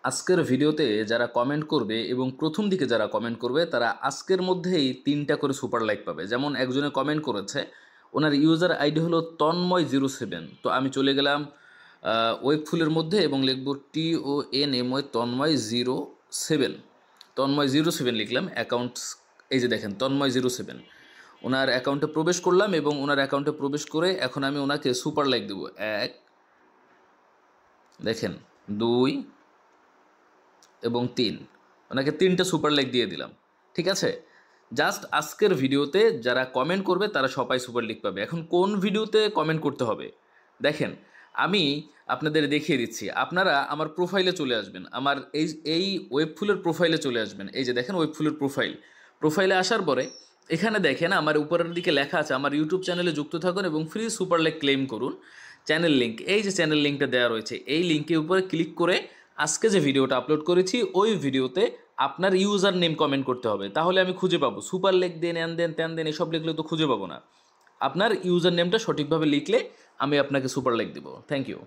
আজকের ভিডিওতে যারা কমেন্ট করবে এবং প্রথম দিকে যারা কমেন্ট করবে তারা আজকের মধ্যেই 3টা করে সুপার লাইক পাবে। যেমন একজনে কমেন্ট করেছে, ওনার ইউজার আইডি হলো তন্ময়07। তো আমি চলে গেলাম ওয়েব ফুলের মধ্যে এবং লিখব TONMY তন্ময়07। তন্ময়07 লিখলাম অ্যাকাউন্টস। এই যে দেখেন তন্ময়07, ওনার অ্যাকাউন্টে প্রবেশ করলাম এবং ওনার অ্যাকাউন্টে প্রবেশ করে এখন আমি ওনাকে সুপার লাইক দেবো। 1, দেখেন 2 এবং 3, ওনাকে 3টা সুপার লাইক দিয়ে দিলাম। ঠিক আছে, জাস্ট আজকের ভিডিওতে যারা কমেন্ট করবে তারা সবাই সুপার লাইক পাবে। এখন কোন ভিডিওতে কমেন্ট করতে হবে দেখেন, আমি আপনাদের দেখিয়ে দিচ্ছি। আপনারা আমার প্রোফাইলে চলে আসবেন, আমার এই ওয়েব ফুলের প্রোফাইলে চলে আসবেন। এই যে দেখেন ওয়েব ফুলের প্রোফাইলে আসার পরে এখানে দেখেন আমার উপরের দিকে লেখা আছে আমার ইউটিউব চ্যানেলে যুক্ত থাকুন এবং ফ্রি সুপার লাইক ক্লেম করুন। চ্যানেল লিঙ্ক, এই যে চ্যানেল লিঙ্কটা দেওয়া রয়েছে, এই লিঙ্কের উপরে ক্লিক করে আজকে যে ভিডিওটা আপলোড করেছি ওই ভিডিওতে আপনার ইউজার নেম কমেন্ট করতে হবে, তাহলে আমি খুঁজে পাবো। সুপার লেক দেন, এন দেন, ত্যান দেন, এসব লিখলে তো খুঁজে পাবো না। আপনার ইউজার নেমটা সঠিকভাবে লিখলে আমি আপনাকে সুপার লাইক দেবো। Thank you.